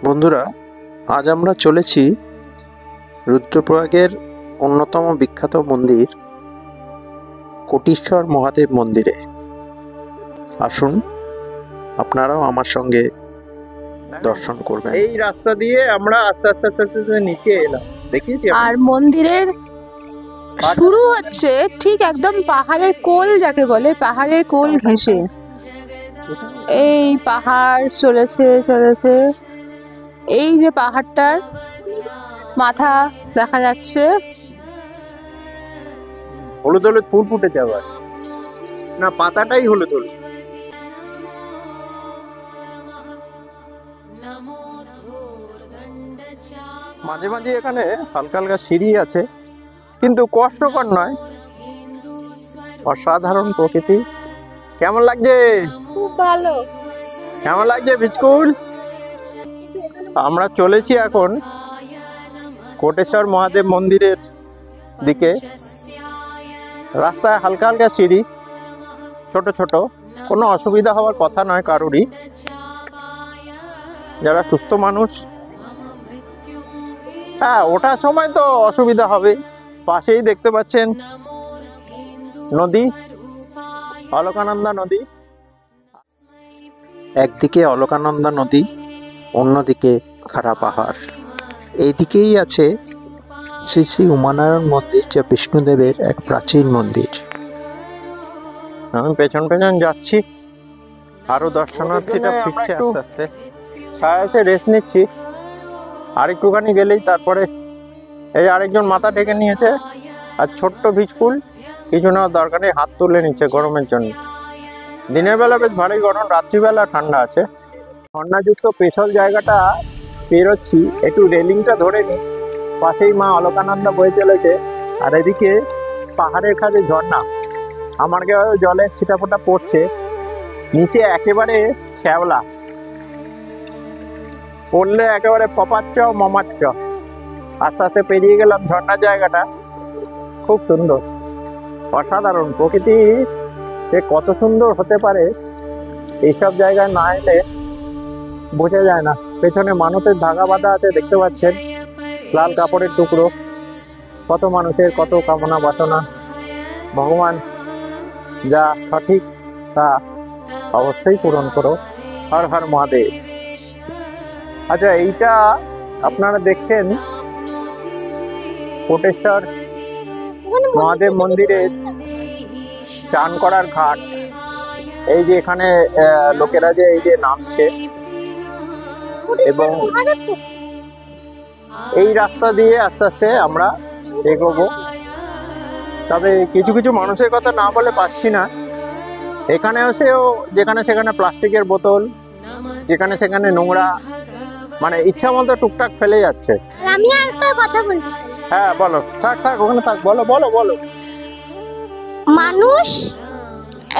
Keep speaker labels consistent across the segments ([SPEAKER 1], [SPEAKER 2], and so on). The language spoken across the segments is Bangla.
[SPEAKER 1] বন্ধুরা, আজ আমরা চলেছি রুদ্রপ্রয়াগের অন্যতম বিখ্যাত মন্দির কোটেশ্বর মহাদেব মন্দিরে। আসুন, আপনারাও আমার সঙ্গে দর্শন করবেন।
[SPEAKER 2] এই রাস্তা দিয়ে আমরা আস্তে আস্তে আস্তে আস্তে নিচে এলাম, দেখিয়েছি।
[SPEAKER 3] আর মন্দিরের শুরু হচ্ছে ঠিক একদম পাহাড়ের কোল, যাকে বলে পাহাড়ের কোল ঘেঁষে। এই পাহাড় চলেছে চলেছে, এই যে পাহাড়টার মাথা দেখা যাচ্ছে।
[SPEAKER 2] হলুদ হলুদ ফুল ফুটেছে, আবার না পাতাটাই হলুদ হলুদ।
[SPEAKER 1] মাঝে মাঝে এখানে হালকা হালকা সিঁড়ি আছে, কিন্তু কষ্টকর নয়, অসাধারণ প্রকৃতি। কেমন লাগছে?
[SPEAKER 3] খুব ভালো।
[SPEAKER 1] কেমন লাগছে বিস্কুল? আমরা চলেছি এখন কোটেশ্বর মহাদেব মন্দিরের দিকে। রাস্তায় হালকা হালকা সিঁড়ি, ছোট ছোট, কোনো অসুবিধা হওয়ার কথা নয় কারোরই। যারা সুস্থ মানুষ, হ্যাঁ, ওঠার সময় তো অসুবিধা হবে। পাশেই দেখতে পাচ্ছেন নদী, অলকানন্দা নদী। একদিকে অলকানন্দা নদী, অন্যদিকে খাড়া পাহাড়। এইদিকেই আছে শ্রী শ্রী উমানারায়ণ মন্দির, যা বিষ্ণুদেবের এক প্রাচীন মন্দির। আমি পেছন পেছন যাচ্ছি, আরো দর্শনার্থীরা ফিরছে আস্তে আস্তে। ছায়াতে রেস্ট নিচ্ছি, আর একটুখানি গেলেই তারপরে এই আরেকজন মাথা ঢেকে নিয়েছে, আর ছোট্ট ভিজকুল কিছু নেওয়ার দরকার নেই, হাত তুলে নিচ্ছে গরমের জন্য। দিনের বেলা বেশ ভারী গরম, রাত্রিবেলা ঠান্ডা আছে। ঝর্ণাযুক্ত পেছল জায়গাটা পেরোচ্ছি, একটু রেলিংটা ধরে নি। পাশেই মা অলকানন্দা বয়ে চলেছে, আর এদিকে পাহাড়ের কাছে ঝর্ণা। আমার গায়ে জলের ছিটাফোটা পড়ছে, নিচে একেবারে শ্যাওলা, পড়লে একেবারে পপাচ্ছ মমাচ্ছ। আস্তে আস্তে পেরিয়ে গেলাম ঝর্ণার জায়গাটা, খুব সুন্দর, অসাধারণ প্রকৃতি। সে কত সুন্দর হতে পারে এইসব জায়গায় না এলে বোঝা যায় না। পেছনে মানুষের ধাগা বাঁধা আছে, দেখতে পাচ্ছেন, লাল কাপড়ের টুকরো। কত মানুষের কত কামনা বাসনা। ভগবান যা সঠিক তা অবশ্যই পূরণ করো। হর হর মহাদেব। আচ্ছা, এইটা আপনারা দেখছেন কোটেশ্বর মহাদেব মন্দিরের চান করার ঘাট। এই যে এখানে লোকেরা যে এই যে নামছে, এবং এই রাস্তা দিয়ে আস্তে আস্তে আমরা এগোবো। তবে কিছু কিছু মানুষের কথা না বলে পাচ্ছি না। এখানে এসেও যেখানে সেখানে প্লাস্টিকের বোতল, যেখানে সেখানে নোংরা, মানে ইচ্ছা মতো টুকটাক ফেলে যাচ্ছে।
[SPEAKER 4] আমি একটা কথা বলতে চাই।
[SPEAKER 1] হ্যাঁ বলো। থাক থাক, ওখানে থাক, বলো বলো বলো।
[SPEAKER 4] মানুষ,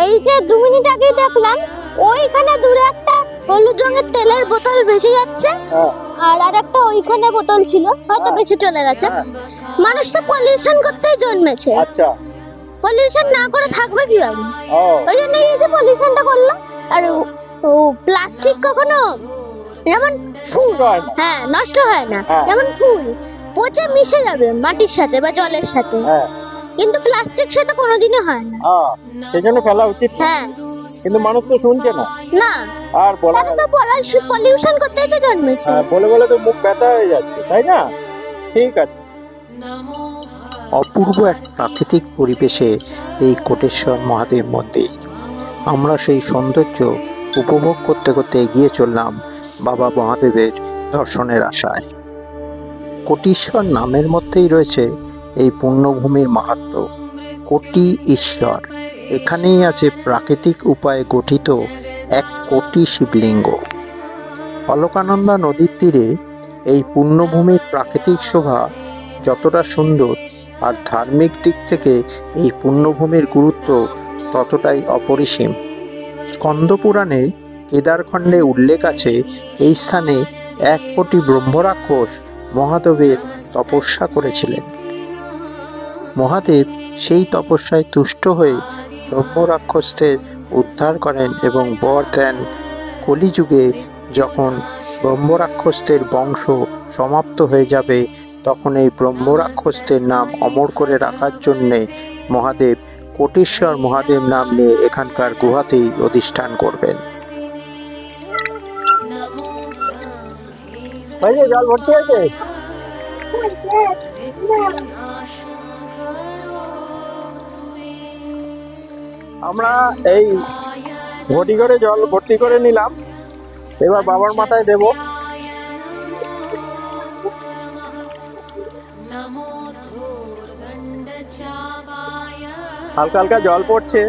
[SPEAKER 4] এই যে 2 মিনিট আগে দেখলাম ওইখানে দূরে একটা হলুদ রঙের তেলের বোতল ভেসে যাচ্ছে, আর আরেকটা ওইখানে বোতল ছিল, হয়তো বেশি চলে গেছে। মানুষ তো পলিউশন করতেই জন্মেছে,
[SPEAKER 1] আচ্ছা,
[SPEAKER 4] পলিউশন না করে থাকবে কিভাবে? ওই জন্য এই যে পলিউশনটা করলো। আর প্লাস্টিক কখনো যেমন ফুল, হ্যাঁ, নষ্ট হয় না। যেমন ফুল পচে মিশে যাবে মাটির সাথে বা জলের সাথে, কিন্তু প্লাস্টিক সাথে কোনোদিনই হয় না।
[SPEAKER 1] সেজন্য ফেলা উচিত।
[SPEAKER 4] হ্যাঁ,
[SPEAKER 1] কিন্তু মানুষ তো শুনছে না।
[SPEAKER 4] না,
[SPEAKER 1] আর বলা
[SPEAKER 4] তো পলিউশন করতেই তো জন্মেছে।
[SPEAKER 1] বলে বলে তো মুখ ব্যথা হয়ে যাচ্ছে, তাই না? ঠিক আছে। অপূর্ব এক প্রাকৃতিক পরিবেশে এই কোটেশ্বর মহাদেব মন্দির। আমরা সেই সৌন্দর্য উপভোগ করতে করতে এগিয়ে চললাম বাবা মহাদেবের দর্শনের আশায়। কোটেশ্বর নামের মধ্যেই রয়েছে এই পুণ্যভূমির মাহাত্ম্য। কোটি ঈশ্বর, এখানেই আছে প্রাকৃতিক উপায়ে গঠিত 1 কোটি শিবলিঙ্গ। অলকানন্দা নদীর তীরে এই পুণ্যভূমির প্রাকৃতিক শোভা যতটা সুন্দর, আর ধার্মিক দিক থেকে এই পুণ্যভূমির গুরুত্ব ততটাই অপরিসীম। স্কন্দপুরাণে কেদারখণ্ডে উল্লেখ আছে, এই স্থানে 1 কোটি ব্রহ্মরাক্ষস মহাদেবের তপস্যা করেছিলেন। মহাদেব সেই তপস্যায় তুষ্ট হয়ে ব্রহ্মরাক্ষসদের উদ্ধার করেন এবং বর দেন কলিযুগে যখন ব্রহ্মরাক্ষসদের বংশ সমাপ্ত হয়ে যাবে, তখন এই ব্রহ্মরাক্ষসদের নাম অমর করে রাখার জন্যে মহাদেব কোটেশ্বর মহাদেব নাম নিয়ে এখানকার গুহাতেই অধিষ্ঠান করবেন।
[SPEAKER 2] জল ভর্তি আছে। আমরা এই ঘটি করে জল ভর্তি করে নিলাম, এবার বাবার মাথায় দেব। হালকা হালকা জল পড়ছে,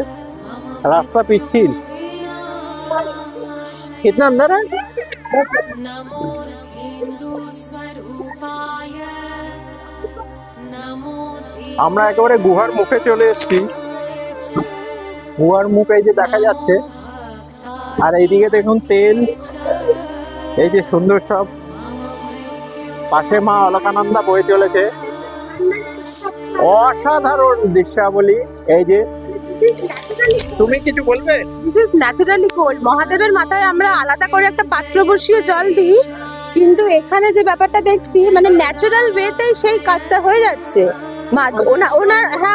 [SPEAKER 2] রাস্তা পিচ্ছিল। कितना अंदर है? আমরা একেবারে গুহার মুখে চলে এসেছি। গুহার মুখ এই যে দেখা যাচ্ছে, আর এইদিকে দেখুন তেল, এই যে সুন্দর সব, পাশে মা অলকানন্দা বয়ে চলেছে। অসাধারণ দৃশ্যাবলী। এই যে তুমি কিছু বলবে?
[SPEAKER 3] This is naturally cold. মহাদেবের মাথায় আমরা আলাদা করে একটা পাত্র বসিয়ে জল দিই, কিন্তু এখানে যে ব্যাপারটা দেখছি মানে ন্যাচারাল ওয়েতেই সেই কাজটা হয়ে যাচ্ছে।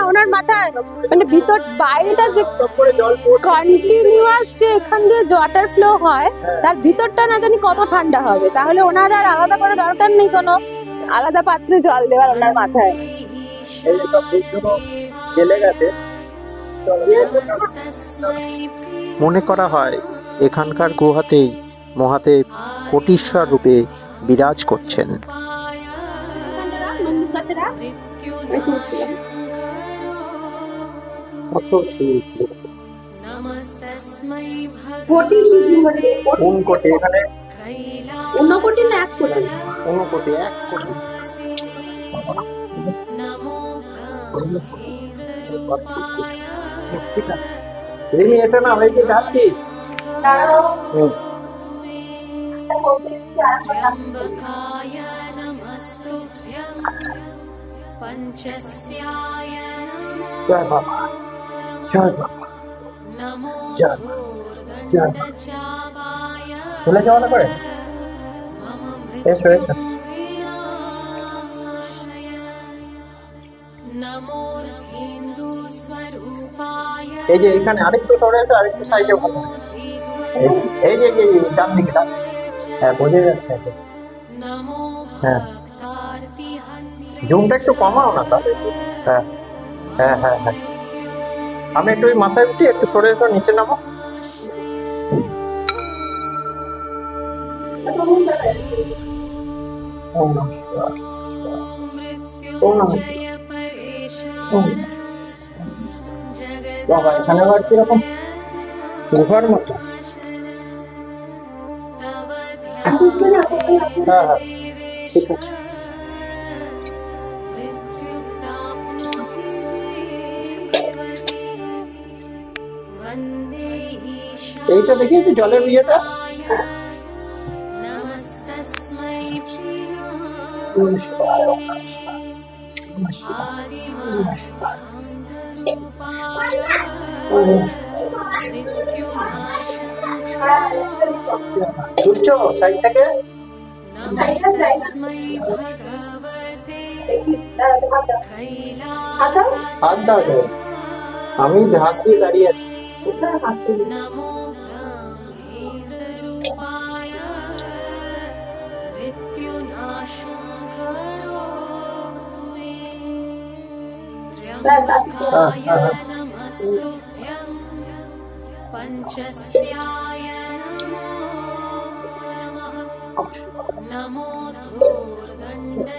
[SPEAKER 3] ওনার মাথায় মানে ভিতর বাইরেটা যে কন্টিনিউয়াস যে এখান দিয়ে ওয়াটার ফ্লো হয়, তার ভিতরটা না জানি কত ঠান্ডা হবে। তাহলে ওনার আর আলাদা করে দরকার নেই কোনো আলাদা পাত্রে জল দেওয়ার ওনার মাথায়।
[SPEAKER 1] মনে করা হয় এখানকার গুহাতেই মহাদেব কোটেশ্বর রূপে বিরাজ করছেন।
[SPEAKER 2] এটা না হয়েছে যাচ্ছি। জয় বাবা, জয় বাবা, জয় জয় চলে যাওয়া না করে। এসো এসো। এই যে এখানে আরেকটু সরে আছে, আরেকটু সাইডে ভালো। এই যে ডান দিকে, হ্যাঁ বোঝা যাচ্ছে। হ্যাঁ জুমটা একটু কমাও না তাহলে। হ্যাঁ হ্যাঁ হ্যাঁ হ্যাঁ, আমি একটু ওই মাথায় উঠি, একটু সরে এসো, নিচে নামো। বাবা এখানে আবার কিরকম গুহার মতো। হ্যাঁ হ্যাঁ ঠিক আছে। এইটা দেখিয়েছি জলের ইয়েটা। বুঝছো সাইড থেকে? হাত দাও, আমি হাত দিয়ে দাঁড়িয়ে আছি।
[SPEAKER 5] पंचस्याय नमो धूर्दण्डचापाय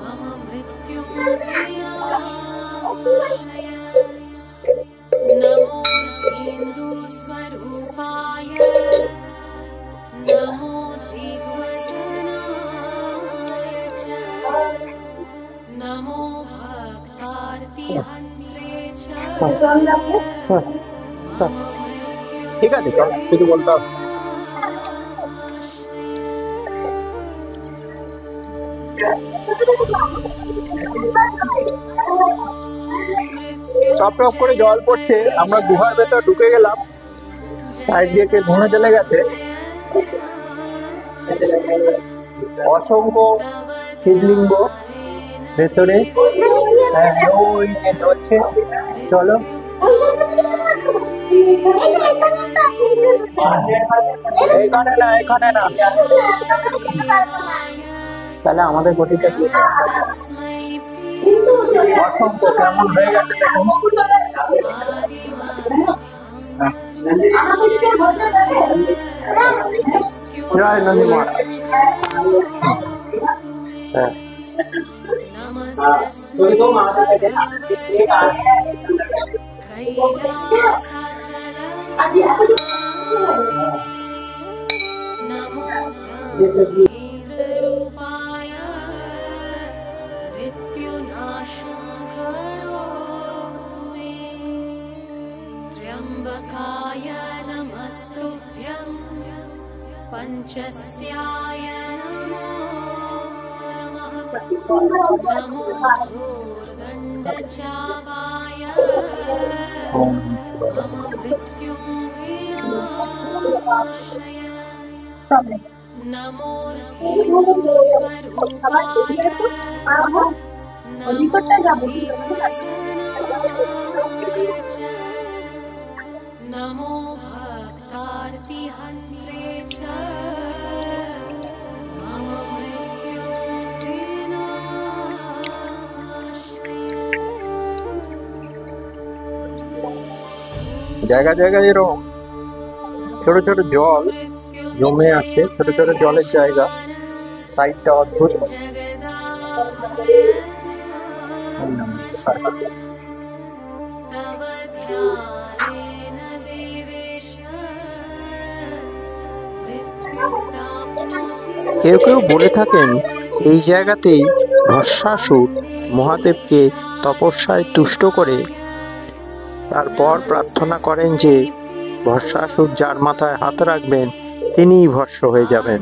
[SPEAKER 5] मम मृत्युविनाशाय नमो हिन्दुस्वरूपाय नमो दिग्वसनाय च नमो भक्तार्तिहन्त्रे च
[SPEAKER 2] ঠিক আছে, চল কিছু বলতে হবে। টপ টপ করে জল পড়ছে, আমরা গুহার ভেতর ঢুকে গেলাম। সাইড দিয়ে কে ঘুরে চলে গেছে। অসংখ্য শিবলিঙ্গ ভেতরে। হ্যাঁ, ওই যে চলছে, চলো। এখানে না, এখানে না। তাহলে আমাদের গতিটা কি? অসংখ্য কেমন হয়ে গেছে দেখুন। জয় নন্দী মহারাজ। হ্যাঁ,
[SPEAKER 5] रूपाय मृत्युनाशं करोतु मे त्र्यम्बकाय नमस्तुभ्यं पञ्चस्याय नमो नमः नमो धूर्दण्डचापाय मम मृत्युं विनाशय नमो स्वरूपाय नमो विघ्नस्वरूपाय च नमो भक्तार्तिहन्त्रे च मम मृत्युं विनाशय
[SPEAKER 2] জায়গায় জায়গায় এরকম ছোট ছোট জল জমে আছে, ছোট ছোট জলের জায়গা। সাইডটা অদ্ভুত।
[SPEAKER 5] तव ध्यानेन देवेश मृत्युप्राप्नोति
[SPEAKER 1] কেউ কেউ বলে থাকেন এই জায়গাতেই ভস্মাসুর মহাদেবকে তপস্যায় তুষ্ট করে তারপর প্রার্থনা করেন যে ভস্মাসুর যার মাথায় হাত রাখবেন তিনিই ভস্ম হয়ে যাবেন,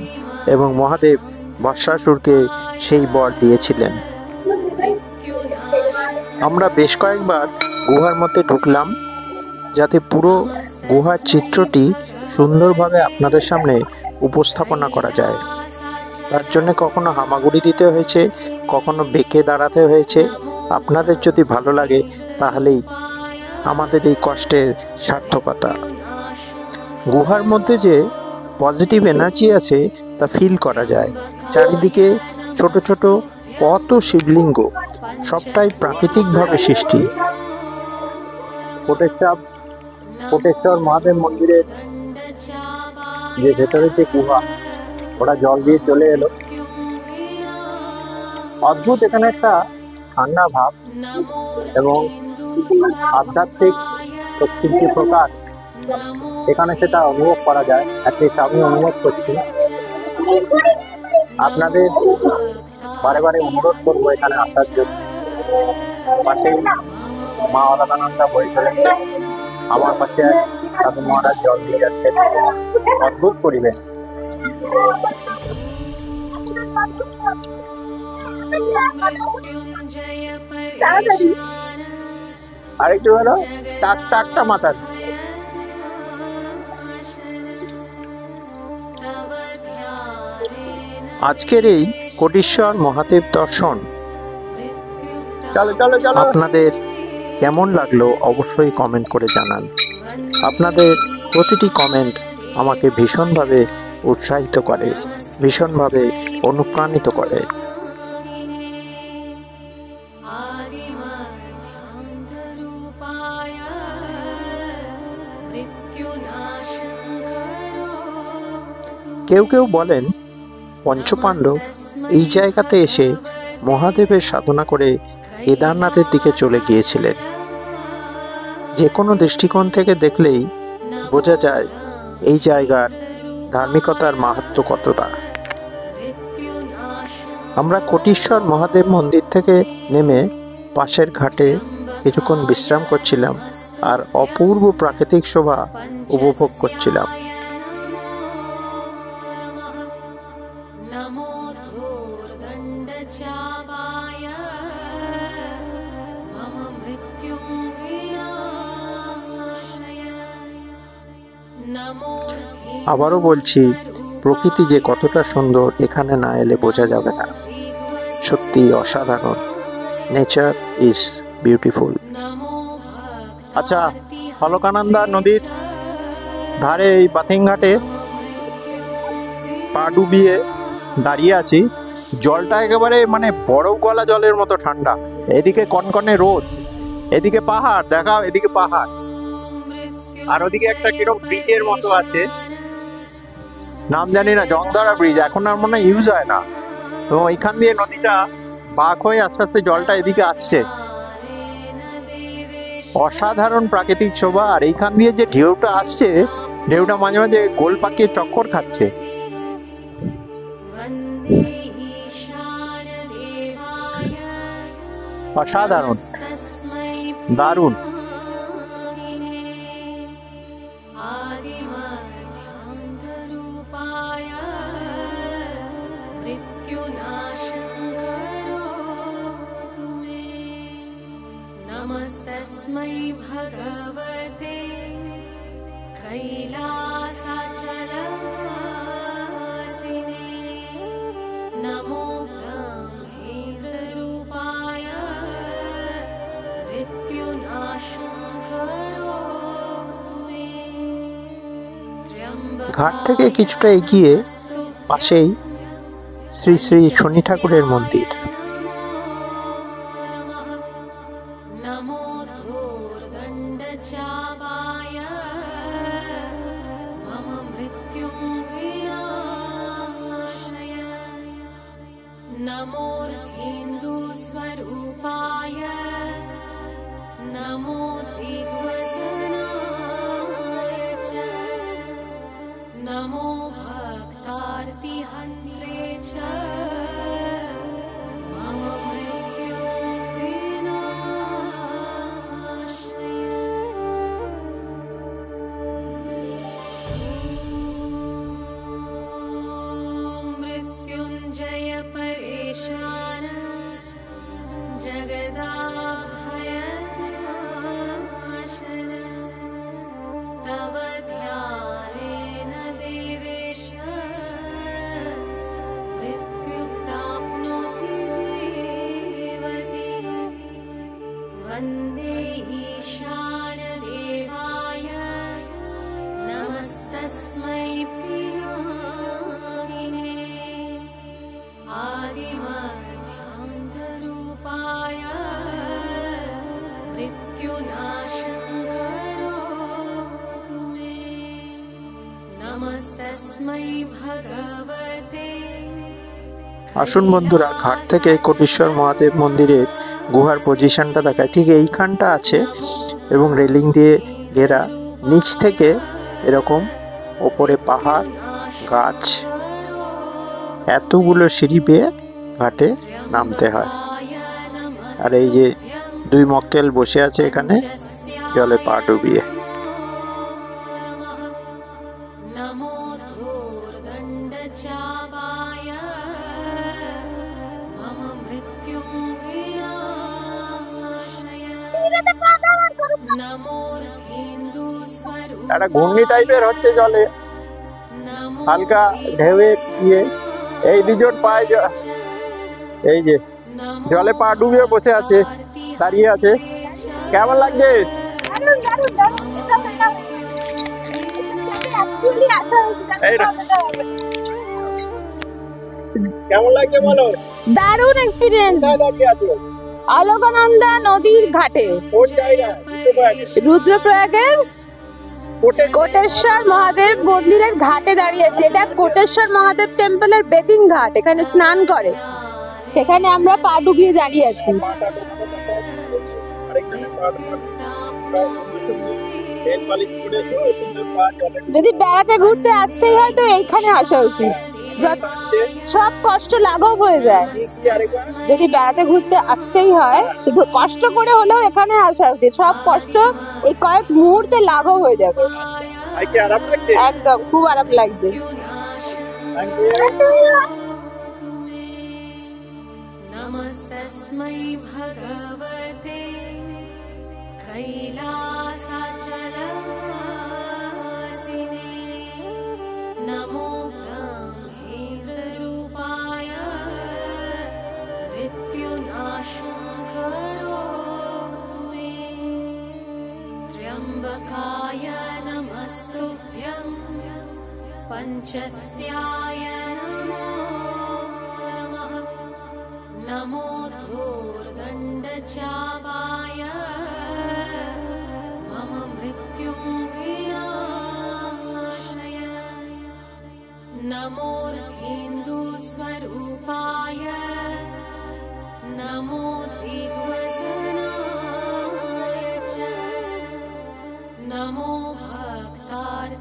[SPEAKER 1] এবং মহাদেব ভস্মাসুরকে সেই বর দিয়েছিলেন। আমরা বেশ কয়েকবার গুহার মধ্যে ঢুকলাম যাতে পুরো গুহার চিত্রটি সুন্দরভাবে আপনাদের সামনে উপস্থাপনা করা যায়। তার জন্য কখনো হামাগুড়ি দিতে হয়েছে, কখনো বেঁকে দাঁড়াতে হয়েছে। আপনাদের যদি ভালো লাগে তাহলেই আমাদের এই কষ্টের সার্থকতা। গুহার মধ্যে যে পজিটিভ এনার্জি আছে তা ফিল করা যায়। চারিদিকে ছোট ছোট কত শিবলিঙ্গ, সবটাই প্রাকৃতিকভাবে সৃষ্টি।
[SPEAKER 2] কোটেশ্বর মহাদেব মন্দিরের যে ভেতরে যে গুহা, ওরা জল দিয়ে চলে এলো। অদ্ভুত এখানে একটা ঠান্ডা ভাব এবং আধ্যাত্মিক শক্তির যে প্রকাশ এখানে সেটা অনুভব করা যায়। অ্যাটলিস্ট আমি অনুভব করছি। আপনাদের বারে বারে অনুরোধ করবো এখানে আসার জন্য। পাশেই মা অলকানন্দা বই চলেছে, আমার পাশে সাধু মহারাজ জল দিয়ে যাচ্ছে। অদ্ভুত পরিবেশ।
[SPEAKER 5] मृत्युञ्जय परेशान
[SPEAKER 2] আরেকটু হলো টাকটা মাথা।
[SPEAKER 5] तव ध्यानेन
[SPEAKER 1] আজকের এই কোটেশ্বর মহাদেব দর্শন
[SPEAKER 2] চলো চলো চলো।
[SPEAKER 1] আপনাদের কেমন লাগলো অবশ্যই কমেন্ট করে জানান। আপনাদের প্রতিটি কমেন্ট আমাকে ভীষণভাবে উৎসাহিত করে, ভীষণভাবে অনুপ্রাণিত করে।
[SPEAKER 5] आदिमध्यान्तरूपाय मृत्युनाशं करोतु
[SPEAKER 1] কেউ কেউ বলেন পঞ্চপাণ্ডব এই জায়গাতে এসে মহাদেবের সাধনা করে কেদারনাথের দিকে চলে গিয়েছিলেন। যে কোনো দৃষ্টিকোণ থেকে দেখলেই বোঝা যায় এই জায়গার ধার্মিকতার মাহাত্ম্য কতটা। আমরা কোটেশ্বর মহাদেব মন্দির থেকে নেমে পাশের ঘাটে কিছুক্ষণ বিশ্রাম করছিলাম আর অপূর্ব প্রাকৃতিক শোভা উপভোগ করছিলাম।
[SPEAKER 5] नमो धूर्दण्डचापाय मम मृत्युं विनाशय
[SPEAKER 1] আবারও বলছি, প্রকৃতি যে কতটা সুন্দর এখানে না এলে বোঝা যাবে না। সত্যি অসাধারণ। Nature is beautiful.
[SPEAKER 2] আচ্ছা, অলকানন্দা নদীর ধারে এই বাথিংঘাটে পা ডুবিয়ে দাঁড়িয়ে আছি। জলটা একেবারে মানে বরফ গলা জলের মতো ঠান্ডা। এদিকে কনকনে রোদ, এদিকে পাহাড়, দেখাও এদিকে পাহাড়, আর ওদিকে একটা কিরকম ব্রিজের মতো আছে, নাম জানি না, জংধরা ব্রিজ, এখন আর মনে হয় ইউজ হয় না। তো এইখান দিয়ে নদীটা বাঁক হয়ে আস্তে আস্তে জলটা এদিকে আসছে। অসাধারণ প্রাকৃতিক শোভা। আর এইখান দিয়ে যে ঢেউটা আসছে, ঢেউটা মাঝে মাঝে গোল পাকিয়ে চক্কর খাচ্ছে। অসাধারণ, দারুণ।
[SPEAKER 5] आदिमध्यान्तरूपाय मृत्युनाशङ्करोतु मे नमस्तस्मै भगवते कैलासाचलवासिने नमो ब्रह्मेन्द्ररूपाय मृत्युनाशङ्करोतु मे
[SPEAKER 1] ঘাট থেকে কিছুটা এগিয়ে পাশেই শ্রী শ্রী শনি ঠাকুরের মন্দির।
[SPEAKER 5] नमो धूर्दण्डचापाय मम मृत्युं विनाशय नमोर्हिन्दुस्वरूपाय नमो दिग्वसनाय च नमो भक्तार्तिहन्त्रे च मम मृत्युं विनाशय मृत्युञ्जय परेशान जगदाभयनाशन तव ध्यानेन देवेश मृत्युं प्राप्नोति जीवति वन्दे ईशानदेवाय नमस्तस्मै पिनाकिने आदिमध्यान्तरूपाय मृत्युनाशङ्करोतु मे नमस्तस्मै भगवते
[SPEAKER 1] আসুন বন্ধুরা, ঘাট থেকে কোটেশ্বর মহাদেব মন্দিরের গুহার পজিশনটা দেখায়। ঠিক এইখানটা আছে এবং রেলিং দিয়ে ঘেরা। নিচ থেকে এরকম ওপরে পাহাড়, গাছ, এতগুলো সিঁড়ি বেয়ে ঘাটে নামতে হয়। আর এই যে দুই মক্কেল বসে আছে এখানে জলে পা ডুবিয়ে।
[SPEAKER 5] नमो धूर्दण्डचापाय मम मृत्युं विनाशय नमोर्हिन्दुस्वरूपाय
[SPEAKER 2] একটা ঘূর্ণি টাইপের হচ্ছে জলে,
[SPEAKER 5] नमो
[SPEAKER 2] হালকা ঢেউয়ের ইয়ে। এই দুজন পায়ে এই যে জলে পা ডুবিয়ে বসে আছে, দাঁড়িয়ে আছে। কেমন লাগছে? এই না। কেমন লাগছে বলো?
[SPEAKER 3] দারুণ এক্সপিরিয়েন্স।
[SPEAKER 2] কোথায় দাঁড়িয়ে আছো?
[SPEAKER 3] অলকানন্দা নদীর ঘাটে,
[SPEAKER 2] কোন জায়গায়?
[SPEAKER 3] রুদ্রপ্রয়াগের কোটেশ্বর মহাদেব মন্দিরের ঘাটে দাঁড়িয়েছে। এটা কোটেশ্বর মহাদেব টেম্পলের বেদিন ঘাট, এখানে স্নান করে। সেখানে আমরা পা ডুবিয়ে দাঁড়িয়ে আছি। যদি বেড়াতে ঘুরতে আসতেই হয় তো এইখানে আসা উচিত। সব কষ্ট লাঘব হয়ে যায়। যদি বেড়াতে ঘুরতে আসতেই হয়, কিন্তু কষ্ট করে হলেও এখানে আসা উচিত। সব কষ্ট এই কয়েক মুহূর্তে লাঘব হয়ে যাবে। একদম খুব আরাম লাগছে।
[SPEAKER 5] नमस्तस्मै भगवते कैलासाचलवासिने पञ्चस्याय नमो नमः नमो धूर्दण्डचापाय मम मृत्युं विनाशय नमो हिन्दुस्वरूपाय नमो दिग्वसनाय च नमो भक्तार्तिहन्त्रे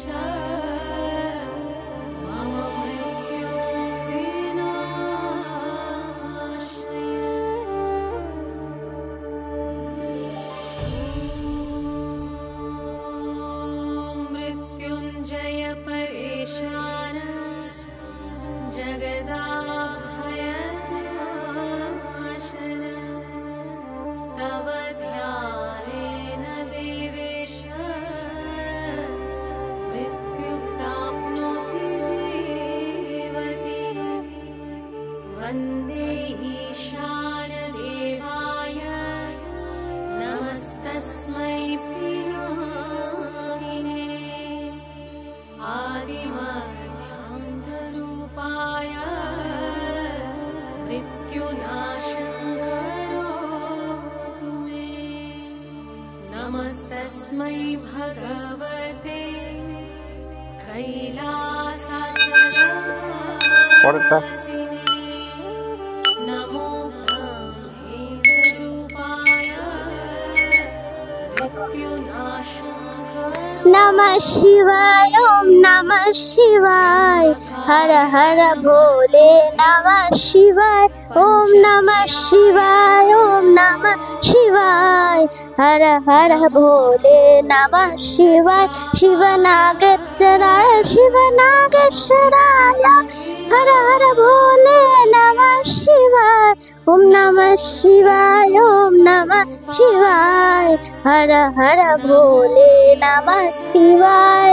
[SPEAKER 5] च मम मृत्युं विनाशय मृत्युञ्जय परेशान जगदाभयनाशन तव ध्यानेन देवेश मृत्यु प्राप्नोति जीवति वन्दे ईशानदेवाय नमस्तस्मै पिनाकिने आदिमध्यान्तरूपाय मृत्युनाशं करोतु मे नमस्तस्मै भगवते कैलासाचलवासिने नमो ब्रह्मेन्द्ररूपाय मृत्युनाशं
[SPEAKER 4] नमः शिवाय ओम नमः शिवाय हर हर भोले नमः शिवाय ओम नमः शिवाय ओम नमः शिवाय हर हर भोले नमः शिवाय शिव नागेश्वराय हर हर भोले नमः शिवाय ओम नमः शिवाय ओम नमः शिवाय हर हर भोले नमः शिवाय।